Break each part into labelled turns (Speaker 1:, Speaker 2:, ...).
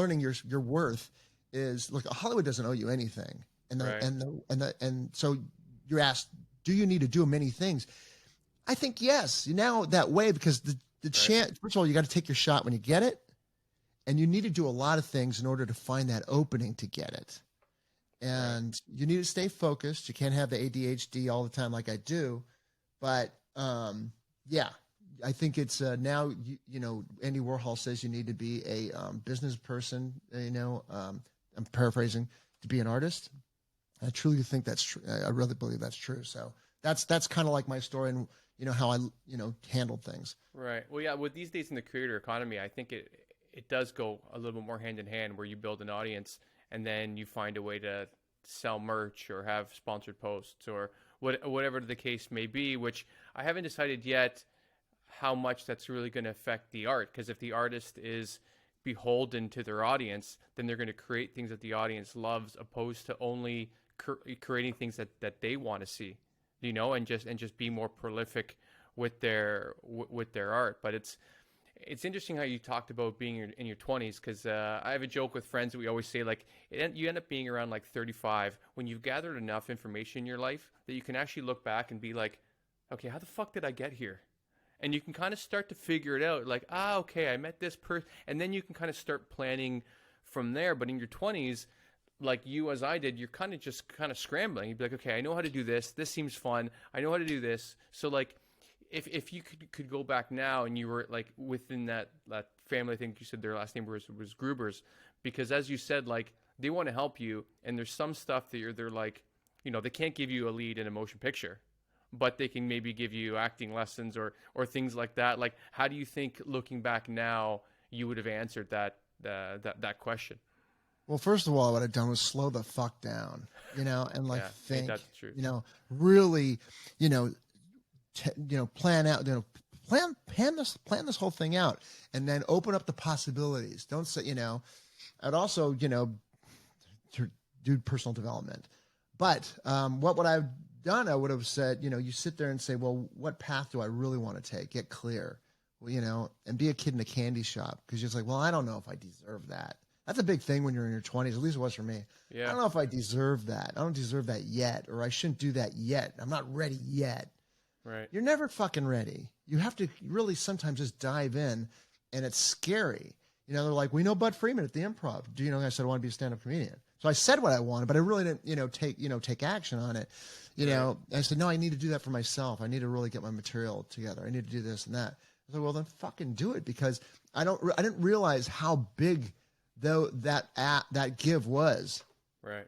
Speaker 1: learning your worth is, look, Hollywood doesn't owe you anything.
Speaker 2: Right.
Speaker 1: And so you're asked, do you need to do many things? I think yes. Now that way, because the
Speaker 2: Right.
Speaker 1: chance, first of all, you got to take your shot when you get it, and you need to do a lot of things in order to find that opening to get it.
Speaker 2: Right.
Speaker 1: And you need to stay focused. You can't have the ADHD all the time like I do, but yeah, I think it's now Andy Warhol says you need to be a business person. I'm paraphrasing, to be an artist. I truly think that's true. I really believe that's true. So that's kind of like my story, and how I handled things.
Speaker 2: Right. Well, yeah. With these days in the creator economy, I think it does go a little bit more hand in hand, where you build an audience and then you find a way to sell merch or have sponsored posts or whatever the case may be. Which I haven't decided yet how much that's really going to affect the art. Because if the artist is beholden to their audience, then they're going to create things that the audience loves, opposed to only creating things that they want to see, and just be more prolific with their art. But it's interesting how you talked about being in your 20s, because I have a joke with friends that we always say, like, you end up being around like 35 when you've gathered enough information in your life that you can actually look back and be like, okay, how the fuck did I get here? And you can kind of start to figure it out, like, okay, I met this person, and then you can kind of start planning from there. But in your 20s, like you, as I did, you're kind of scrambling. You'd be like, okay, I know how to do this. This seems fun. I know how to do this. So like, if you could go back now and you were like within that family, I think you said their last name was Gruber's, because as you said, like, they want to help you, and there's some stuff that they're like, they can't give you a lead in a motion picture, but they can maybe give you acting lessons or things like that. Like, how do you think, looking back now, you would have answered that question?
Speaker 1: Well, first of all, what I've done was slow the fuck down, and like
Speaker 2: Yeah, ain't
Speaker 1: think,
Speaker 2: that the truth?
Speaker 1: Really, plan out, plan this whole thing out, and then open up the possibilities. Don't say, I'd also, to do personal development. But what would I have done? I would have said, you sit there and say, well, what path do I really want to take? Get clear, and be a kid in a candy shop, because you're just like, well, I don't know if I deserve that. That's a big thing when you're in your 20s, at least it was for me.
Speaker 2: Yeah.
Speaker 1: I don't know if I deserve that. I don't deserve that yet, or I shouldn't do that yet. I'm not ready yet.
Speaker 2: Right.
Speaker 1: You're never fucking ready. You have to really sometimes just dive in, and it's scary. They're like, we know Bud Freeman at the Improv. Do you know? I said I want to be a stand-up comedian. So I said what I wanted, but I really didn't, take action on it.
Speaker 2: Right.
Speaker 1: I said, no, I need to do that for myself. I need to really get my material together. I need to do this and that. I said, well, then fucking do it, because I didn't realize how big though that give was.
Speaker 2: Right.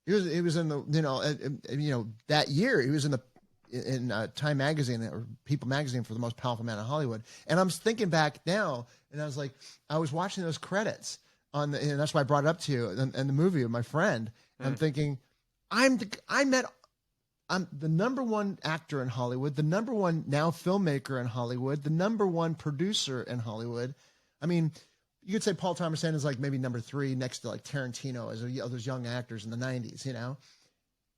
Speaker 1: He was in the that year he was in Time magazine or People magazine for the most powerful man in Hollywood. And I'm thinking back now, and I was like, I was watching those credits and that's why I brought it up to you and the movie of my friend. And I'm thinking, I'm the number one actor in Hollywood, the number one now filmmaker in Hollywood, the number one producer in Hollywood. I mean, you could say Paul Thomas Anderson is like maybe number 3 next to like Tarantino as those young actors in the 90s,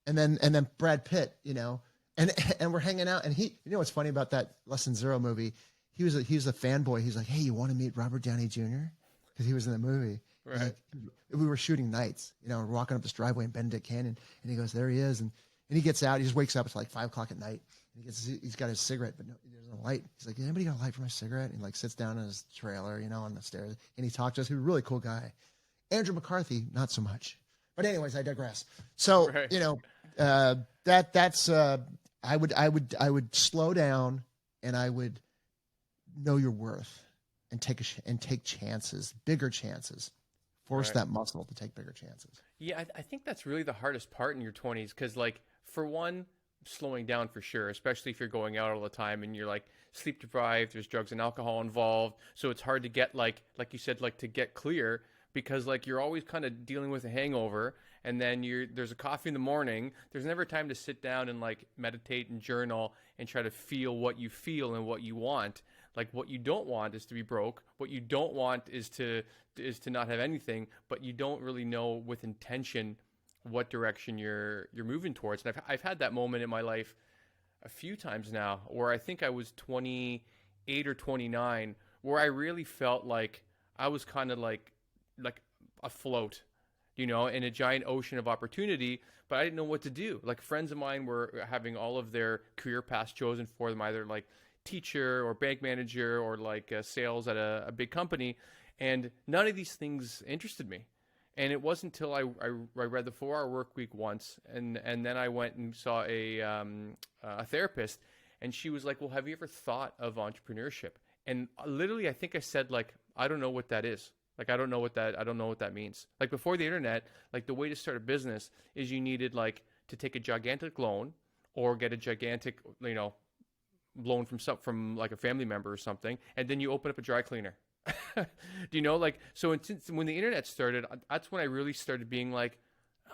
Speaker 1: and then Brad Pitt, and we're hanging out, and he, what's funny about that Less Than Zero movie, he was a fanboy. He's like, hey, you want to meet Robert Downey Jr.? Because he was in the movie.
Speaker 2: Right.
Speaker 1: Like, we were shooting nights, we're walking up this driveway in Benedict Canyon, and he goes, there he is, and he gets out, he just wakes up, it's like 5 o'clock at night, and he's got his cigarette, but no, there's no light. He's like, anybody got a light for my cigarette? And he like sits down in his trailer, on the stairs, and he talks to us. He was a really cool guy. Andrew McCarthy, not so much. But anyways, I digress. So,
Speaker 2: Right.
Speaker 1: that's I would slow down, and I would know your worth, and take chances, bigger chances. Force
Speaker 2: Right.
Speaker 1: that muscle to take bigger chances.
Speaker 2: Yeah, I think that's really the hardest part in your 20s, because, like, for one, slowing down for sure, especially if you're going out all the time and you're like sleep deprived, there's drugs and alcohol involved, so it's hard to get like you said, like, to get clear, because like you're always kind of dealing with a hangover, and then there's a coffee in the morning. There's never time to sit down and like meditate and journal and try to feel what you feel and what you want. Like, what you don't want is to be broke. What you don't want is to not have anything, but you don't really know with intention what direction you're moving towards. And I've had that moment in my life a few times now, where I think I was 28 or 29, where I really felt like I was kind of like afloat, in a giant ocean of opportunity, but I didn't know what to do. Like friends of mine were having all of their career paths chosen for them, either like teacher or bank manager or like sales at a big company. And none of these things interested me. And it wasn't until I read the 4-Hour Work Week once, and then I went and saw a therapist, and she was like, well, have you ever thought of entrepreneurship? And literally, I think I said, like, I don't know what that is. Like, I don't know what that means. Like before the internet, like the way to start a business is you needed like to take a gigantic loan or get a gigantic, loan from like a family member or something. And then you open up a dry cleaner. Do you know, like, so when the internet started, that's when I really started being like,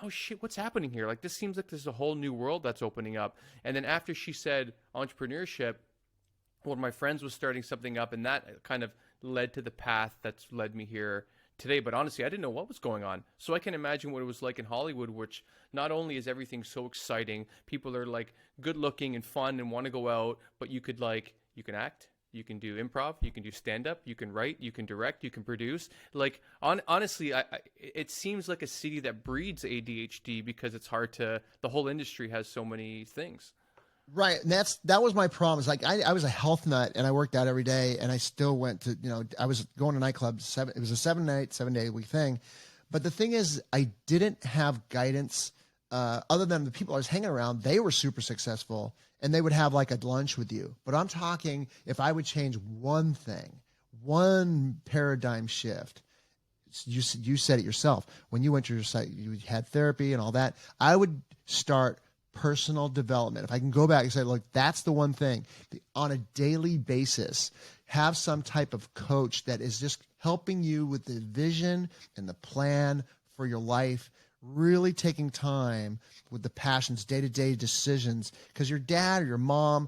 Speaker 2: oh shit, what's happening here? Like, this seems like there's a whole new world that's opening up. And then after she said entrepreneurship, one of my friends was starting something up, and that kind of led to the path that's led me here today. But honestly, I didn't know what was going on. So I can imagine what it was like in Hollywood, which not only is everything so exciting, people are like good looking and fun and want to go out, but you can act, you can do improv, you can do stand-up, you can write, you can direct, you can produce. Like, honestly, it seems like a city that breeds ADHD because it's hard the whole industry has so many things.
Speaker 1: Right. And that was my problem. It's like, I was a health nut and I worked out every day, and I still went to, I was going to nightclubs. It was a 7-day a week thing. But the thing is, I didn't have guidance, other than the people I was hanging around. They were super successful, and they would have like a lunch with you. But I'm talking, if I would change one thing, one paradigm shift, you said it yourself. When you went to your site, you had therapy and all that. I would start personal development. If I can go back and say, look, that's the one thing, on a daily basis, have some type of coach that is just helping you with the vision and the plan for your life, really taking time with the passions, day-to-day decisions, because your dad or your mom,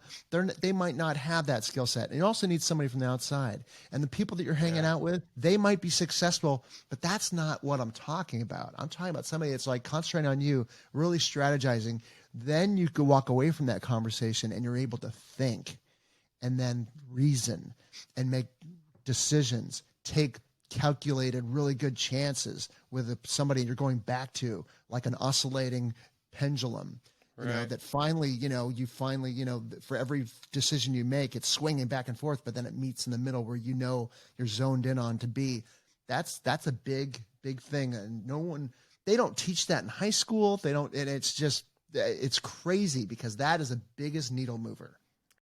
Speaker 1: they might not have that skill set. And you also need somebody from the outside. And the people that you're hanging out with, they might be successful, but that's not what I'm talking about. I'm talking about somebody that's like concentrating on you, really strategizing. Then you could walk away from that conversation and you're able to think and then reason and make decisions, take calculated, really good chances with somebody you're going back to, like an oscillating pendulum, that finally, for every decision you make, it's swinging back and forth, but then it meets in the middle where you're zoned in on to be. That's a big, big thing. And they don't teach that in high school. They don't, and it's crazy because that is the biggest needle mover.